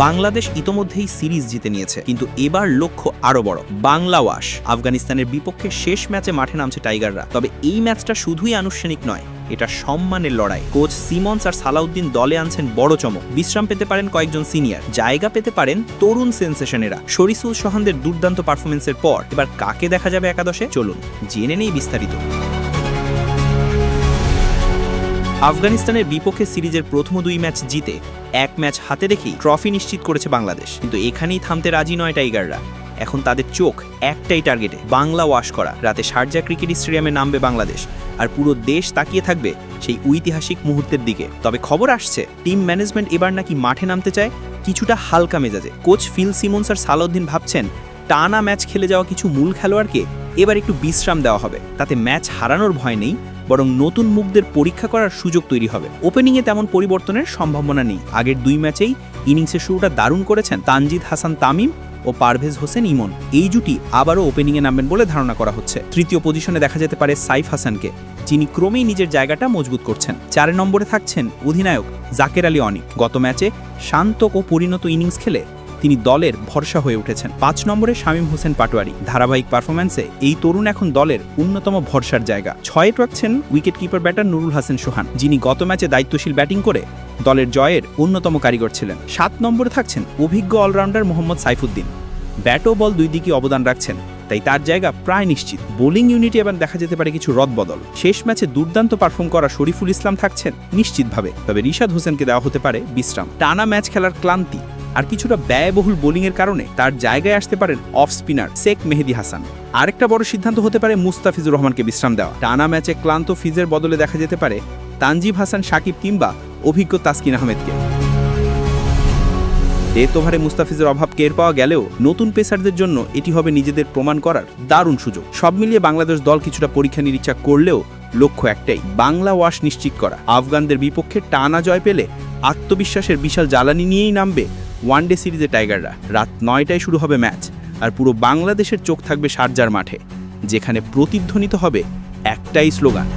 বাংলাদেশ ইতোমধ্যেই সিরিজ জিতে নিয়েছে, কিন্তু এবার লক্ষ্য আরো বড়, বাংলা ওয়াশ। আফগানিস্তানের বিপক্ষে শেষ ম্যাচে মাঠে নামছে টাইগাররা। তবে এই ম্যাচটা শুধুই আনুষ্ঠানিক নয়, এটা সম্মানের লড়াই। কোচ সিমন্স আর সালাউদ্দিন দলে আনছেন বড় চমক। বিশ্রাম পেতে পারেন কয়েকজন সিনিয়র, জায়গা পেতে পারেন তরুণ সেন্সেশনেরা। শরীসুল সোহানদের দুর্দান্ত পারফরমেন্সের পর এবার কাকে দেখা যাবে একাদশে, চলুন জেনে নেই বিস্তারিত। আফগানিস্তানের বিপক্ষে সিরিজের প্রথম 2 ম্যাচ জিতে এক ম্যাচ হাতে রেখেই ট্রফি নিশ্চিত করেছে বাংলাদেশ। কিন্তু এখানেই থামতে রাজি নয় টাইগাররা। এখন তাদের চোখ একটাই টার্গেটে, বাংলা ওয়াশ করা। রাতে শারজা ক্রিকেট স্টেডিয়ামে নামবে বাংলাদেশ, আর পুরো দেশ তাকিয়ে থাকবে সেই ঐতিহাসিক মুহূর্তের দিকে। তবে খবর আসছে, টিম ম্যানেজমেন্ট এবার নাকি মাঠে নামতে চায় কিছুটা হালকা মেজাজে। কোচ ফিল সিমন্স আর সালাউদ্দিন ভাবছেন, টানা ম্যাচ খেলে যাওয়া কিছু মূল খেলোয়াড়কে এবার একটু বিশ্রাম দেওয়া হবে। তাতে ম্যাচ হারানোর ভয় নেই, বরং নতুন মুখদের পরীক্ষা করার সুযোগ তৈরি হবে। ওপেনিংয়ে তেমন পরিবর্তনের সম্ভাবনা নেই। আগের 2 ম্যাচেই ইনিংসের শুরুটা দারুণ করেছেন তানজিদ হাসান তামিম ও পারভেজ হোসেন ইমন। এই জুটি আবারও ওপেনিংয়ে নামবেন বলে ধারণা করা হচ্ছে। তৃতীয় পজিশনে দেখা যেতে পারে সাইফ হাসানকে, যিনি ক্রমেই নিজের জায়গাটা মজবুত করছেন। 4 নম্বরে থাকছেন অধিনায়ক জাকের আলী অনিক। গত ম্যাচে শান্ত ও পরিণত ইনিংস খেলে তিনি দলের ভরসা হয়ে উঠেছেন। 5 নম্বরে শামীম হোসেন পাটোয়ারি। ধারাবাহিক পারফরম্যান্সে এই তরুণ এখন দলের অন্যতম ভরসার জায়গা। 6-এ রাখছেন wicket keeper batter Nurul Hasan Sohan, যিনি গত ম্যাচে দায়িত্বশীল ব্যাটিং করে দলের জয়ের অন্যতম কারিগর ছিলেন। 7 নম্বরে থাকছেন অভিজ্ঞ অলরাউন্ডার মোহাম্মদ সাইফুদ্দিন। ব্যাট ও বল 2 দিকই অবদান রাখছেন, তাই তার জায়গা প্রায় নিশ্চিত। বোলিং ইউনিটে এবার দেখা যেতে পারে কিছু রদবদল। শেষ ম্যাচে দুর্দান্ত পারফর্ম করা শরীফুল ইসলাম থাকছেন নিশ্চিতভাবে, তবে রিশাদ হোসেনকে দেওয়া হতে পারে বিশ্রাম। টানা ম্যাচ খেলার ক্লান্তি আর কিছুটা ব্যয়বহুল বোলিংয়ের কারণে তার জায়গায় আসতে পারেন অফ স্পিনার শেখ মেহেদি হাসান। আরেকটা বড় সিদ্ধান্ত হতে পারে মুস্তাফিজুর রহমানকে বিশ্রাম দেওয়া। টানা ম্যাচে ক্লান্ত ফিজের বদলে দেখা যেতে পারে তানজিব হাসান সাকিব কিংবা অভিজ্ঞ তাসকিন আহমেদকে। ডেথ ওভারে মুস্তাফিজের অভাব টের পাওয়া গেলেও নতুন পেসারদের জন্য এটি হবে নিজেদের প্রমাণ করার দারুণ সুযোগ। সব মিলিয়ে বাংলাদেশ দল কিছুটা পরীক্ষা নিরীক্ষা করলেও লক্ষ্য একটাই, বাংলা ওয়াশ নিশ্চিত করা। আফগানদের বিপক্ষে টানা জয় পেলে আত্মবিশ্বাসের বিশাল জ্বালানি নিয়েই নামবে ওয়ানডে সিরিজে টাইগাররা। রাত 9টায় শুরু হবে ম্যাচ, আর পুরো বাংলাদেশের চোখ থাকবে শারজার মাঠে, যেখানে প্রতিধ্বনিত হবে একটাই স্লোগান,